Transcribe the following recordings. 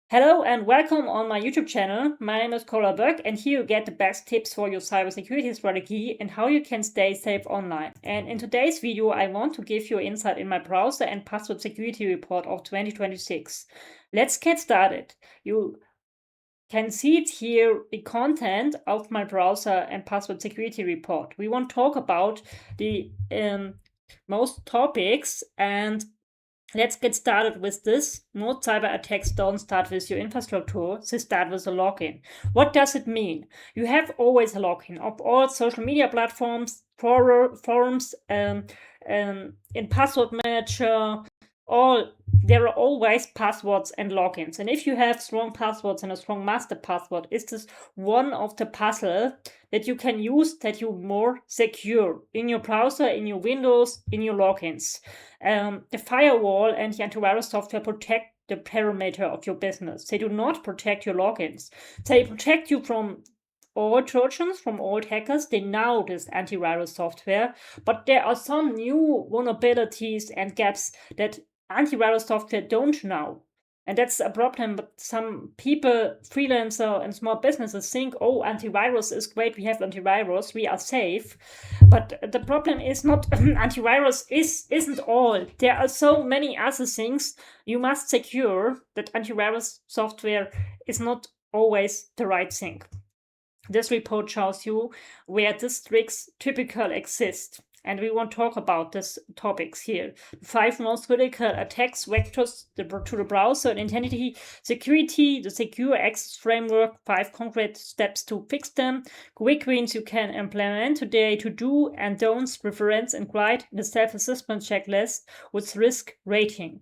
Hello and welcome on my YouTube channel. My name is Kola Berg and here you get the best tips for your cybersecurity strategy and how you can stay safe online. And in today's video, I want to give you insight in my browser and password security report of 2026. Let's get started. You can see it here, the content of my browser and password security report. We won't talk about the most topics, and let's get started with this. Most cyber attacks don't start with your infrastructure, they start with a login. What does it mean? You have always a login of all social media platforms, forums, in password manager, there are always passwords and logins. And if you have strong passwords and a strong master password, is this one of the puzzle that you can use that you more secure in your browser, in your Windows, in your logins. The firewall and the antivirus software protect the perimeter of your business. They do not protect your logins. They protect you from all Trojans, from old hackers. They know this antivirus software, but there are some new vulnerabilities and gaps that antivirus software don't know. And that's a problem, but some people, freelancer and small businesses think, oh, antivirus is great, we have antivirus, we are safe. But the problem is not antivirus isn't all. There are so many other things you must secure that antivirus software is not always the right thing. This report shows you where these tricks typically exist. And we won't talk about these topics here. 5 most critical attacks vectors to the browser and identity security, the secure access framework, 5 concrete steps to fix them, quick wins you can implement today, to do and don'ts, reference and guide, the self-assessment checklist with risk rating.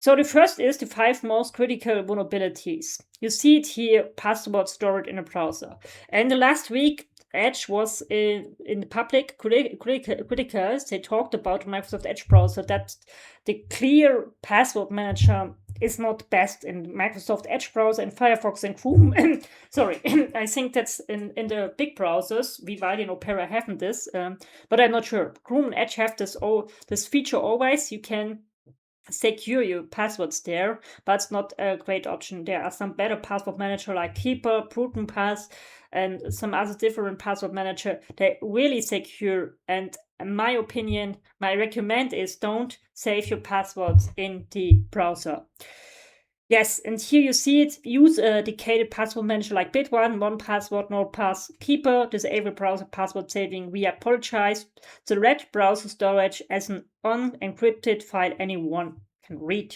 So the first is the 5 most critical vulnerabilities. You see it here, password stored in a browser. And the last week, Edge was in the public criticals. They talked about Microsoft Edge browser that the clear password manager is not best in Microsoft Edge browser and Firefox and Chrome. Sorry, I think that's in the big browsers. Vivaldi and Opera haven't this, but I'm not sure. Chrome and Edge have this feature always. You can secure your passwords there, but it's not a great option. There are some better password manager like Keeper, Bruton Pass, and some other different password manager. They're really secure, and in my opinion, my recommend is don't save your passwords in the browser. Yes, and here you see it. Use a dedicated password manager like Bit1, 1Password, NordPass, Keeper, disable browser password saving. We apologize. The red browser storage as an unencrypted file anyone can read.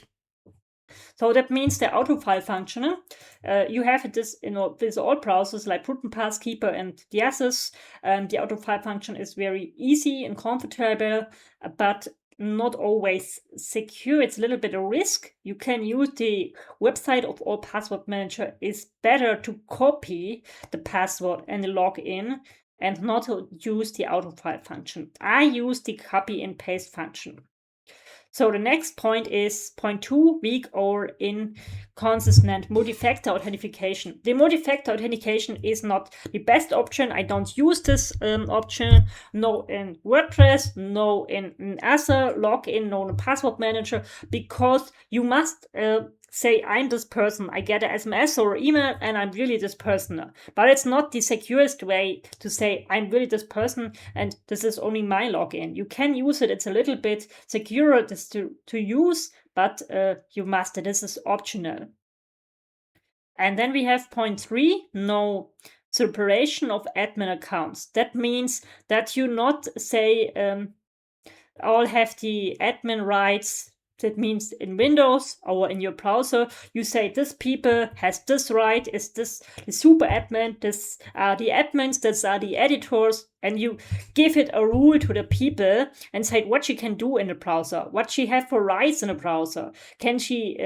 So that means the autofile function. You have this with all browsers like Bruton Pass, Keeper, and the others. The autofile function is very easy and comfortable, but not always secure. It's a little bit of risk. You can use the website of all password manager. It's better to copy the password and the login and not to use the autofile function. I use the copy and paste function. So the next point is point 2, weak or inconsistent multi-factor authentication. The multi-factor authentication is not the best option. I don't use this option. No in WordPress, no in other login, no in password manager, because you must say I'm this person. I get an SMS or email and I'm really this person. But it's not the securest way to say I'm really this person and this is only my login. You can use it. It's a little bit secure to use, but you must. This is optional. And then we have point 3, no separation of admin accounts. That means that you not say all have the admin rights. That means in Windows or in your browser, you say this people has this right, is this the super admin, this are the admins, this are the editors, and you give it a rule to the people and say what she can do in the browser, what she have for rights in the browser. Can she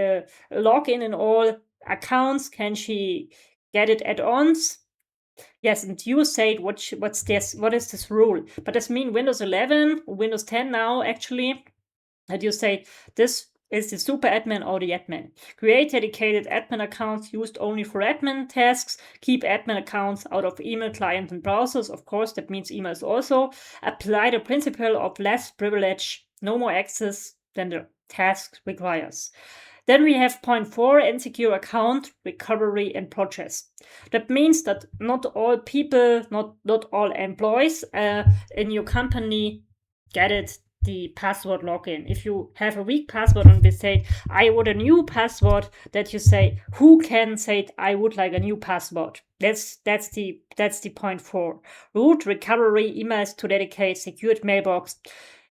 log in all accounts? Can she get it add-ons? Yes, and you said what is this rule? But this mean Windows 11, Windows 10 now actually. And you say this is the super admin or the admin. Create dedicated admin accounts used only for admin tasks. Keep admin accounts out of email clients and browsers. Of course, that means emails also. Apply the principle of less privilege, no more access than the task requires. Then we have point 4, insecure account recovery and process. That means that not all people, not all employees in your company get it, the password login. If you have a weak password and they say, I want a new password, that you say, who can say I would like a new password? That's the point 4. Root recovery emails to dedicate secured mailbox.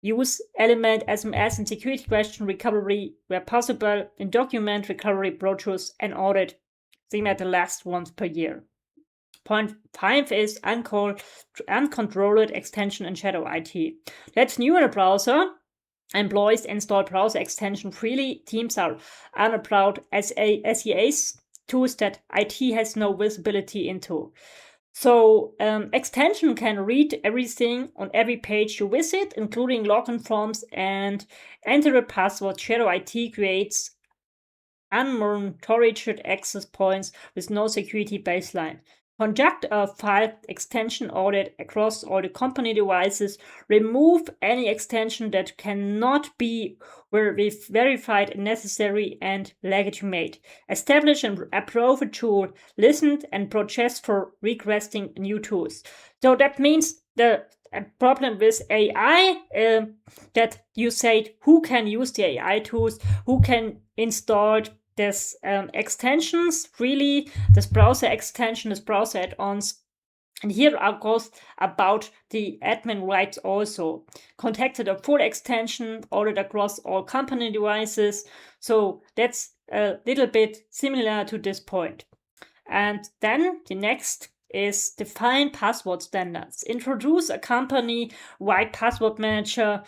Use element SMS and security question recovery where possible, and document recovery brochures and audit them at the last once per year. Point 5 is uncontrolled extension and shadow IT. That's new in a browser. Employees install browser extension freely. Teams are unallowed SEAs, tools that IT has no visibility into. So extension can read everything on every page you visit, including login forms, and enter a password. Shadow IT creates unmonitored access points with no security baseline. Conduct a file extension audit across all the company devices. Remove any extension that cannot be verified, necessary, and legitimate. Establish and approve a tool. Listen and protest for requesting new tools. So that means the problem with AI that you said who can use the AI tools, who can install this extensions, really, this browser extension, this browser add-ons. And here are goes about the admin rights also. Contacted a full extension, audit across all company devices. So that's a little bit similar to this point. And then the next is define password standards. Introduce a company-wide password manager.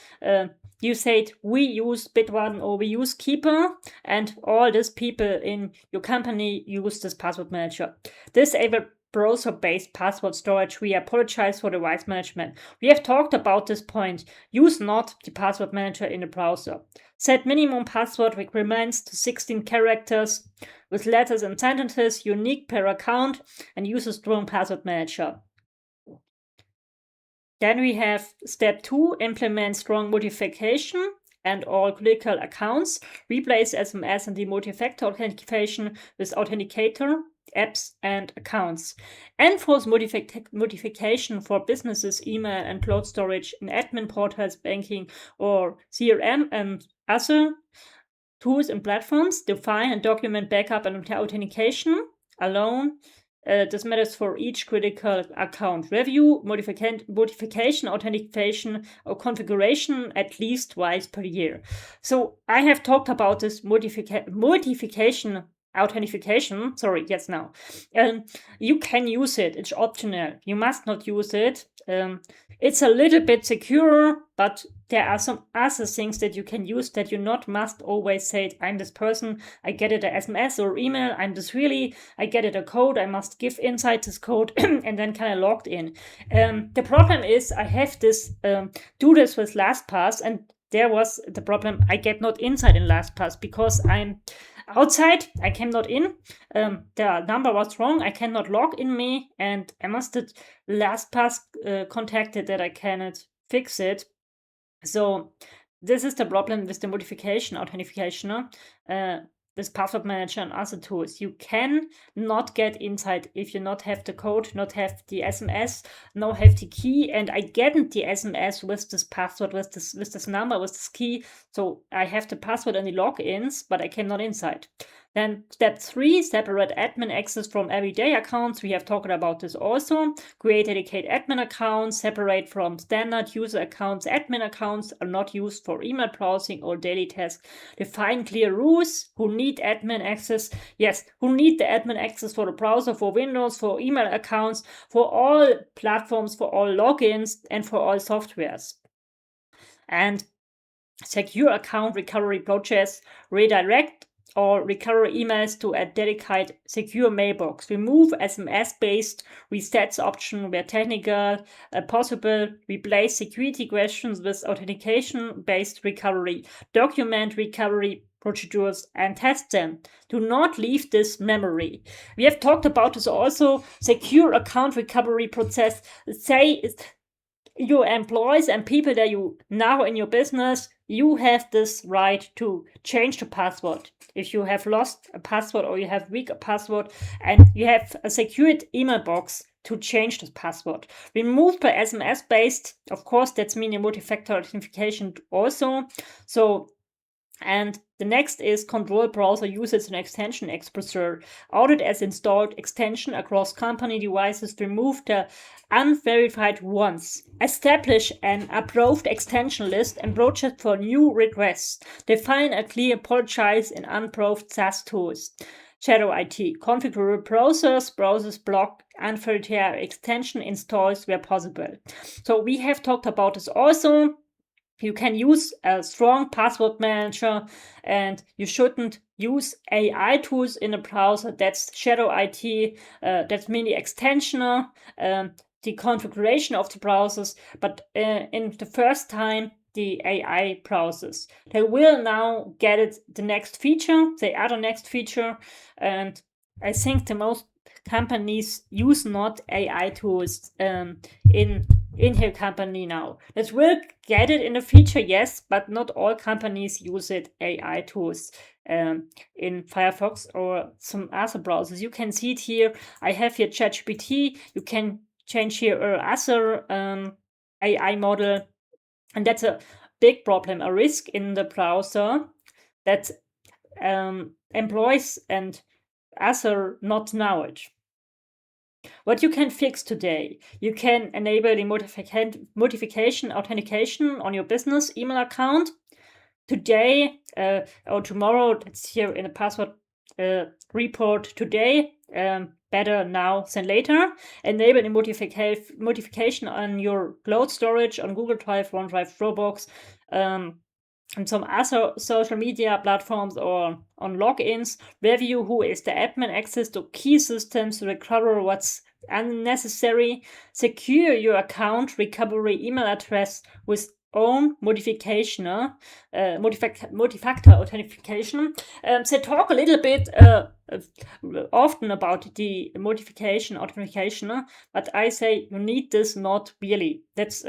You said we use Bitwarden or we use Keeper, and all these people in your company use this password manager. Disable browser-based password storage. We apologize for device management. We have talked about this point. Use not the password manager in the browser. Set minimum password requirements to 16 characters with letters and sentences, unique per account, and use a strong password manager. Then we have step 2, implement strong modification and all critical accounts. Replace SMS and the multi-factor authentication with authenticator, apps, and accounts. Enforce modification for businesses, email and cloud storage in admin portals, banking, or CRM and other tools and platforms. Define and document backup and authentication alone. This matters for each critical account. Review modification, authentication, or configuration at least twice per year. So I have talked about this modification authentication. Sorry, yes, now. You can use it. It's optional. You must not use it. It's a little bit secure, but there are some other things that you can use that you not must always say, I'm this person, I get it a SMS or email, I'm this really, I get it a code, I must give inside this code and then kind of logged in. The problem is I have this, do this with LastPass, and there was the problem, I get not inside in LastPass because I'm outside, I cannot in. The number was wrong, I cannot log in me, and I must have LastPass contacted that I cannot fix it. So this is the problem with the modification authentication, this password manager and other tools. You can not get inside if you not have the code, not have the SMS, not have the key. And I get the SMS with this password, with this number, with this key. So I have the password and the logins, but I cannot inside. Then step 3, separate admin access from everyday accounts. We have talked about this also. Create dedicated admin accounts, separate from standard user accounts. Admin accounts are not used for email browsing or daily tasks. Define clear rules. Who need admin access? Yes, who need the admin access for the browser, for Windows, for email accounts, for all platforms, for all logins, and for all softwares. And secure account recovery process. Redirect or recover emails to a dedicated secure mailbox. Remove SMS-based resets option where technical possible. Replace security questions with authentication-based recovery. Document recovery procedures and test them. Do not leave this memory. We have talked about this also. Secure account recovery process. Say your employees and people that you now in your business you have this right to change the password. If you have lost a password or you have weak password and you have a secured email box to change this password. Removed by SMS based, of course, that's meaning multi-factor authentication also. So, and the next is control browser usage and extension exposure. Audit as installed extension across company devices to remove the unverified ones. Establish an approved extension list and project for new requests. Define a clear apologize in unapproved SaaS tools. Shadow IT. Configure browsers block unverified extension installs where possible. So we have talked about this also. You can use a strong password manager and you shouldn't use AI tools in a browser. That's shadow IT, that's mainly extension, the configuration of the browsers. But in the first time, the AI browsers, they will now get it the next feature, the other next feature. And I think the most companies use not AI tools in her company now. That will get it in the future, yes, but not all companies use it AI tools in Firefox or some other browsers. You can see it here. I have here ChatGPT. You can change here other AI model, and that's a big problem, a risk in the browser that employees and other not knowledge. What you can fix today, you can enable the modification authentication on your business email account. Today or tomorrow, it's here in the password report today, better now than later. Enable the modification on your cloud storage on Google Drive, OneDrive, Dropbox, and some other social media platforms or on logins. Review who is the admin, access to key systems, recover what's unnecessary. Secure your account recovery email address with own modification, multi-factor authentication. They talk a little bit often about the modification authentication, but I say you need this not really. That's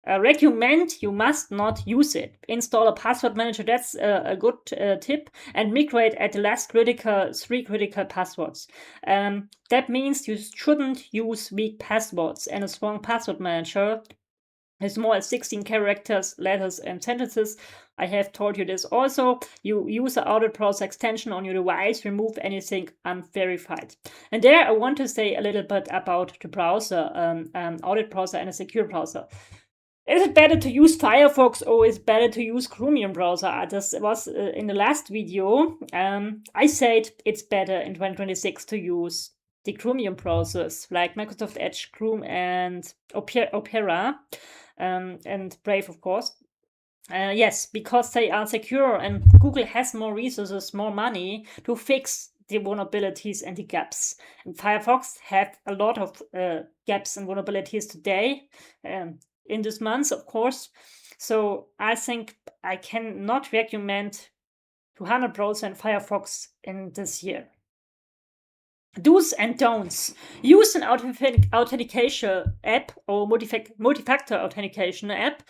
recommend you must not use it. Install a password manager, that's a good tip, and migrate at the last three critical passwords. That means you shouldn't use weak passwords, and a strong password manager is more as 16 characters, letters, and sentences. I have told you this also. You use the audit browser extension on your device, remove anything unverified. And there I want to say a little bit about the browser, audit browser and a secure browser. Is it better to use Firefox or is it better to use Chromium browser? This was in the last video. I said it's better in 2026 to use the Chromium browsers like Microsoft Edge, Chrome, and Opera, and Brave, of course. Yes, because they are secure and Google has more resources, more money to fix the vulnerabilities and the gaps. And Firefox have a lot of gaps and vulnerabilities today. In this month, of course. So I think I cannot recommend 200 browser and Firefox in this year. Do's and don'ts. Use an authentication app or multi-factor authentication app.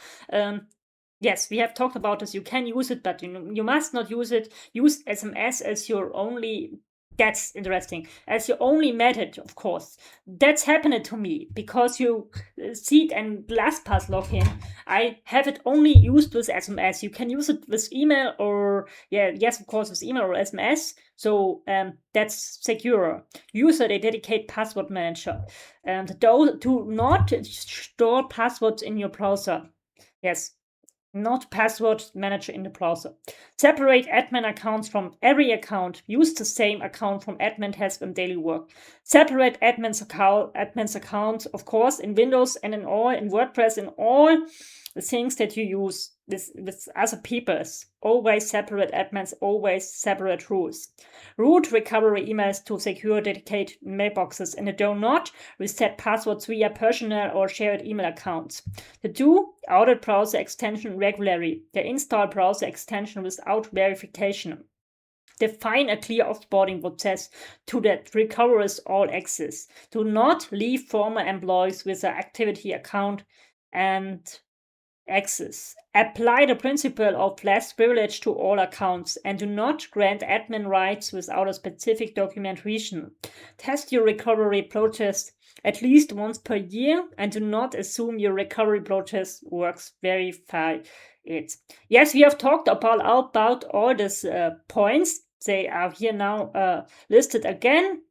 Yes, we have talked about this. You can use it, but you must not use it. Use SMS as your only. That's interesting. As your only method, of course. That's happened to me because you see it in LastPass login. I have it only used with SMS. You can use it with email or, yes, of course, with email or SMS. So that's secure. Use a dedicated password manager. Do not store passwords in your browser. Yes. Not password manager in the browser. Separate admin accounts from every account. Use the same account from admin tasks and daily work. Separate admin's account, of course, in Windows and in WordPress, in all the things that you use with other people's. Always separate admins, always separate rules. Route recovery emails to secure dedicated mailboxes, and do not reset passwords via personal or shared email accounts. The do audit browser extension regularly. The install browser extension without verification. Define a clear offboarding process to that recovers all access. Do not leave former employees with an activity account and access. Apply the principle of less privilege to all accounts and do not grant admin rights without a specific documentation. Test your recovery process at least once per year and do not assume your recovery process works. Verify it. Yes, we have talked about all these points. They are here now listed again.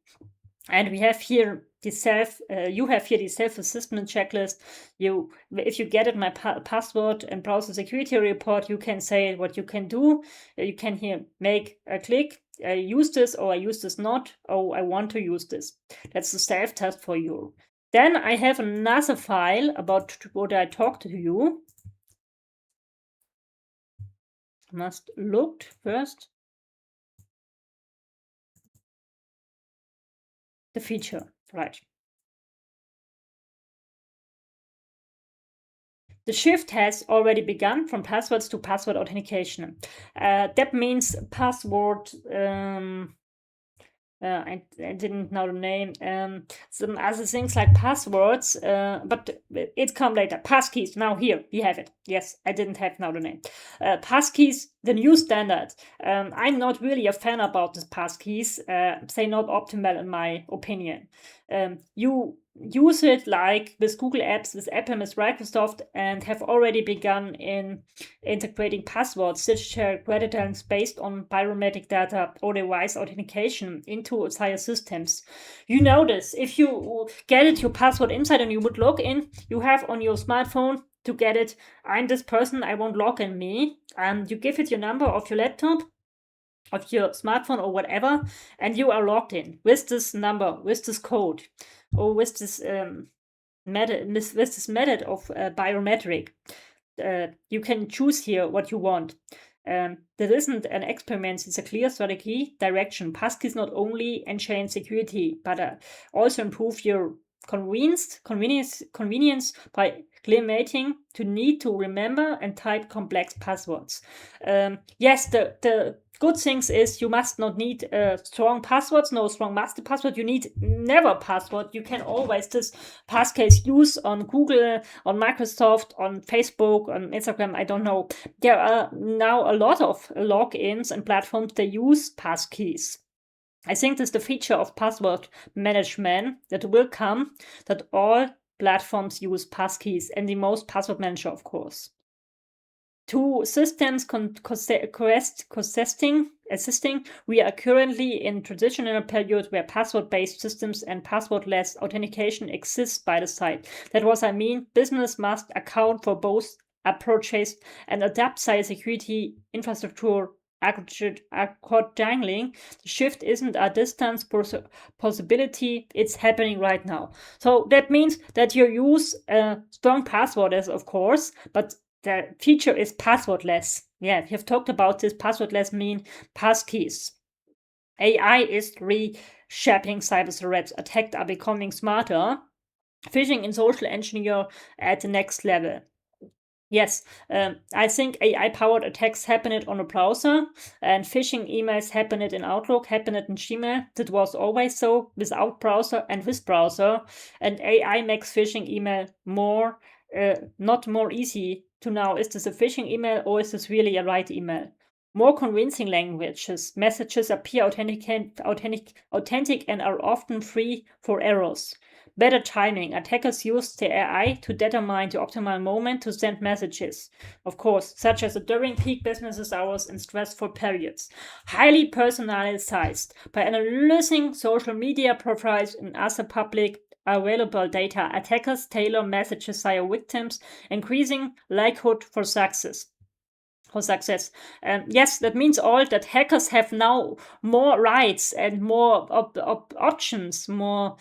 And we have here the you have here the self-assessment checklist. If you get it, my password and browser security report, you can say what you can do. You can here make a click. I use this or I use this not. Oh, I want to use this. That's the self-test for you. Then I have another file about what I talked to you. Must look first. The feature, right. The shift has already begun from passwords to password authentication. That means password. I didn't know the name. Some other things like passwords, but it come later. Passkeys. Now here we have it. Yes, I didn't have now the name. Passkeys, the new standard. I'm not really a fan about this passkeys. They not optimal in my opinion. You use it like with Google Apps, with Apple, with Microsoft, and have already begun in integrating passwords, digital credentials based on biometric data or device authentication into entire systems. You know this. If you get it, your password inside and you would log in, you have on your smartphone to get it, I'm this person, I won't log in me. You give it your number of your laptop, of your smartphone or whatever, and you are logged in with this number, with this code, or with this method of biometric. You can choose here what you want. There isn't an experiment, it's a clear strategy direction. Passkeys not only enhance security, but also improve your convenience by eliminating to need to remember and type complex passwords. Yes, the good things is you must not need strong passwords, no strong master password. You need never password. You can always this passcase use on Google, on Microsoft, on Facebook, on Instagram. I don't know. There are now a lot of logins and platforms that use passkeys. I think this is the feature of password management that will come, that all platforms use passkeys and the most password manager, of course. To systems assisting, we are currently in transitional period where password-based systems and passwordless authentication exist by the side. That was, I mean, business must account for both approaches and adapt cybersecurity infrastructure accordingly. The shift isn't a distance possibility, it's happening right now. So that means that you use strong passwords, of course, but the feature is passwordless. Yeah, we have talked about this. Passwordless mean passkeys. AI is reshaping cyber threats. Attacks are becoming smarter. Phishing and social engineer at the next level. Yes, I think AI-powered attacks happen it on a browser, and phishing emails happen it in Outlook, happen it in Gmail. That was always so without browser and with browser. And AI makes phishing email more, not more easy to know. Is this a phishing email or is this really a right email? More convincing languages. Messages appear authentic and are often free for errors. Better timing. Attackers use the AI to determine the optimal moment to send messages, of course, such as during peak business hours and stressful periods. Highly personalized. By analyzing social media profiles and other public available data, attackers tailor messages via victims, increasing likelihood for success. Yes, that means all that hackers have now more rights and more options, more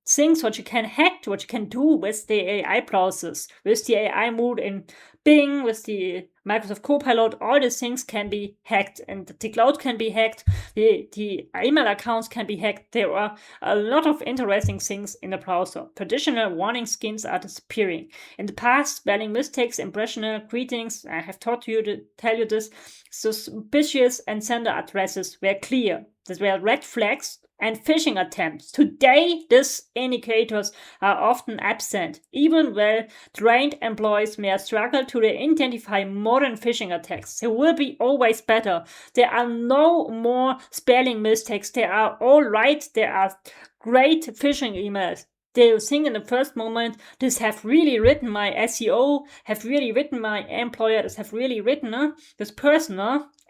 things what you can hack, what you can do with the AI process, with the AI mode in Bing, with the Microsoft Copilot. All these things can be hacked, and the cloud can be hacked, the email accounts can be hacked. There are a lot of interesting things in the browser. Traditional warning skins are disappearing. In the past, spelling mistakes, impressional greetings, I have taught you to tell you this, suspicious and sender addresses were clear. These were red flags, and phishing attempts. Today, these indicators are often absent. Even well-trained employees may struggle to identify modern phishing attacks. They will be always better. There are no more spelling mistakes. They are all right. There are great phishing emails. They think in the first moment, this have really written my SEO, have really written my employer, this have really written this person,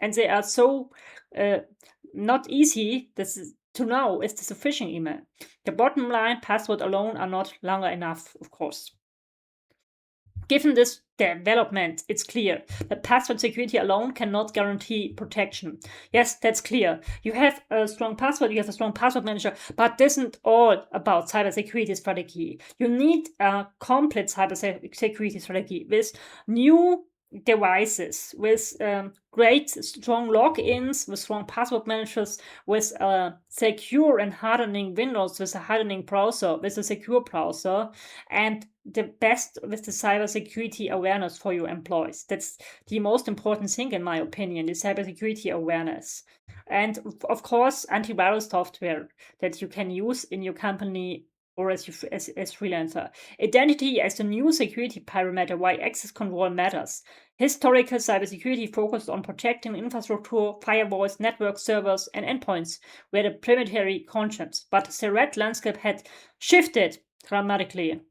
and they are so not easy to know is this a phishing email. The bottom line, password alone are not longer enough, of course. Given this development, it's clear that password security alone cannot guarantee protection. Yes, that's clear. You have a strong password, you have a strong password manager, but this isn't all about cybersecurity strategy. You need a complete cybersecurity strategy with new devices, with great strong logins, with strong password managers, with secure and hardening windows, with a hardening browser, with a secure browser, and the best with the cybersecurity awareness for your employees. That's the most important thing, in my opinion, is cybersecurity awareness. And of course, antivirus software that you can use in your company or as freelancer. Identity as the new security parameter, why access control matters. Historical cybersecurity focused on protecting infrastructure, firewalls, network servers, and endpoints were the primary concepts, but the threat landscape had shifted dramatically.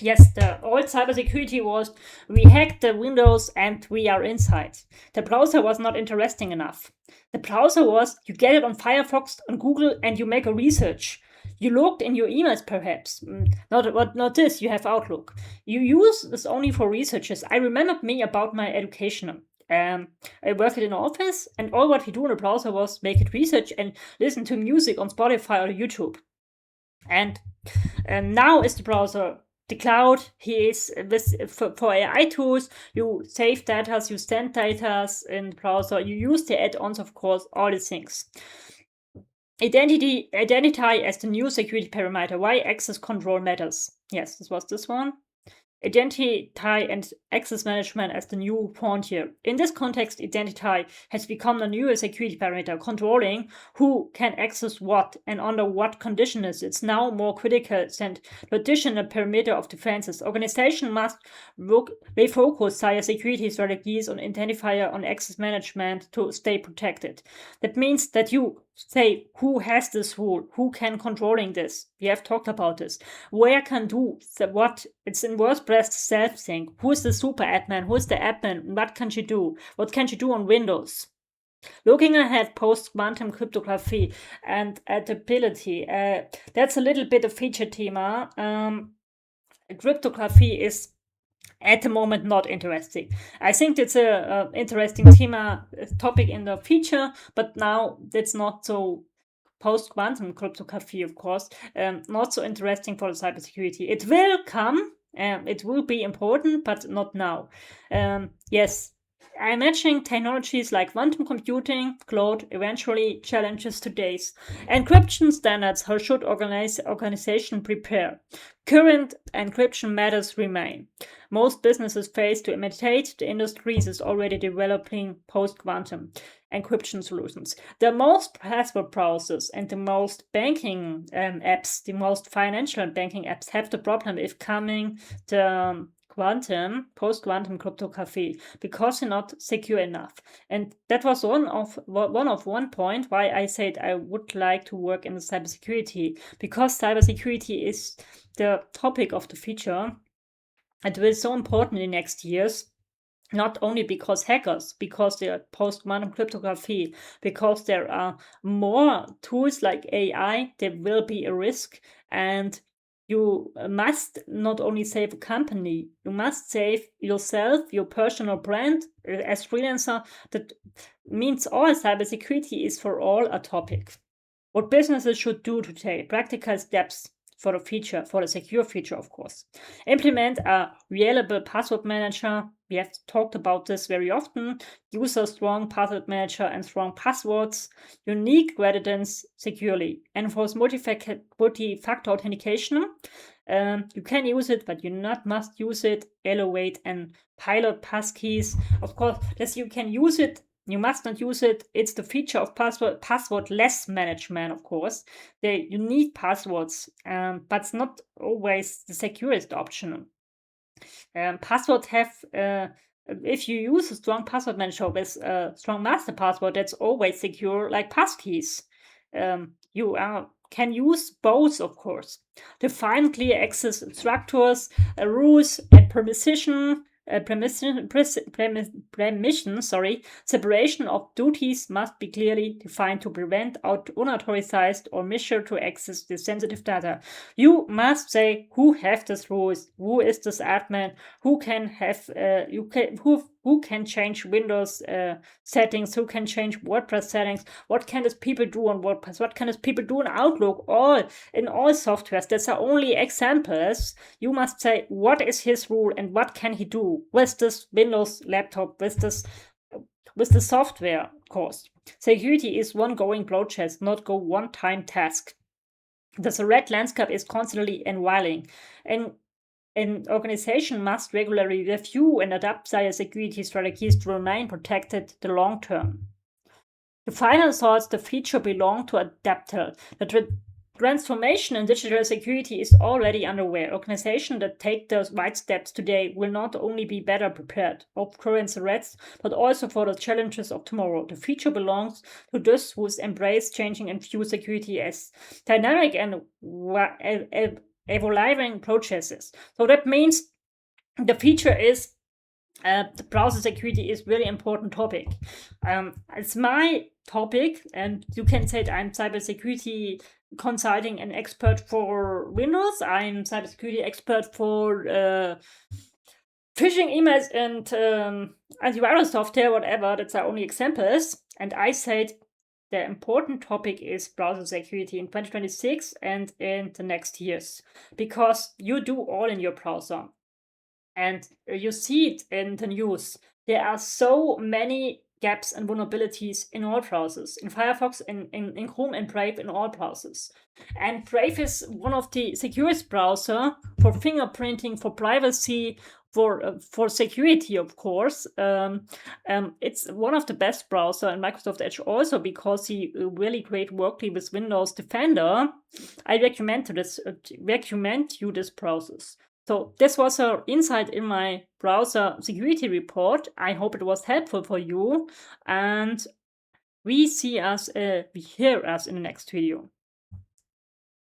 Yes, the old cybersecurity was we hacked the Windows and we are inside. The browser was not interesting enough. The browser was you get it on Firefox, on Google, and you make a research. You looked in your emails, perhaps. Not this, you have Outlook. You use this only for researches. I remembered me about my education. I worked in an office, and all what we do in the browser was make it research and listen to music on Spotify or YouTube. And now is the browser the cloud. He is for AI tools. You save data, you send data in the browser. You use the add-ons, of course, all these things. Identity as the new security parameter. Why access control matters. Yes, this was this one. Identity and access management as the new frontier. In this context, identity has become the new security parameter, controlling who can access what and under what conditions. It's now more critical than traditional perimeter of defenses. Organization must refocus cybersecurity strategies on identifier on access management to stay protected. That means that you say who has this rule, who can controlling this. We have talked about this. Where can do what? It's in WordPress self thing. Who is the super admin? Who is the admin? What can she do? What can she do on Windows? Looking ahead, post-quantum cryptography and adaptability. That's a little bit of feature thema. Cryptography is at the moment not interesting. I think it's a interesting topic in the future, but now that's not so post-quantum cryptography, of course, not so interesting for the cybersecurity. It will come, it will be important, but not now. Yes, I imagine technologies like quantum computing, cloud, eventually challenges today's encryption standards. How should organization prepare? Current encryption matters remain. Most businesses face to imitate. The industry is already developing post-quantum encryption solutions. The most password browsers and the most banking apps, the most financial banking apps have the problem if coming the post-quantum cryptography because they're not secure enough. And that was one point why I said I would like to work in the cybersecurity, because cybersecurity is the topic of the future. It will be so important in the next years. Not only because hackers, because they are post-quantum cryptography, because there are more tools like AI, there will be a risk, and you must not only save a company, you must save yourself, your personal brand as freelancer. That means all cybersecurity is for all a topic. What businesses should do today, practical steps for the future, for the secure future, of course. Implement a reliable password manager. We have talked about this very often. Use a strong password manager and strong passwords. Unique residence securely. Enforce multi-factor authentication. You can use it, but you not must use it. Elevate and pilot passkeys. Of course, you can use it You must not use it. It's the feature of passwordless management, of course. You need passwords, but it's not always the securest option. Passwords have, if you use a strong password manager with a strong master password, that's always secure, like passkeys. You can use both, of course. Define clear access structures, rules, and permission. Separation of duties must be clearly defined to prevent unauthorized or misuse to access the sensitive data. You must say who have these rules, who is this admin, who can have who can change Windows settings, who can change WordPress settings, what can these people do on WordPress, what can these people do in Outlook, all in all softwares. That's are only examples. You must say what is his rule and what can he do with this Windows laptop, with the software, of course. Security is one going process, not go one-time task. The threat landscape is constantly evolving, and an organization must regularly review and adapt their security strategies to remain protected the long term. The final thoughts, the future belong to adapters. The transformation in digital security is already underway. Organizations that take those right steps today will not only be better prepared for current threats, but also for the challenges of tomorrow. The future belongs to those who embrace changing and view security as dynamic and evolving processes. So that means the future is the browser security is really important topic. It's my topic, and you can say that I'm cybersecurity consulting and expert for Windows. I'm cybersecurity expert for phishing emails and antivirus software, whatever. That's our only examples. And I said the important topic is browser security in 2026 and in the next years, because you do all in your browser. And you see it in the news. There are so many gaps and vulnerabilities in all browsers, in Firefox, in Chrome, and Brave, in all browsers. And Brave is one of the securest browser for fingerprinting, for privacy, for security, of course. It's one of the best browser in Microsoft Edge also, because he really great work with Windows Defender. I recommend you this process. So this was an insight in my browser security report. I hope it was helpful for you, and we hear us in the next video.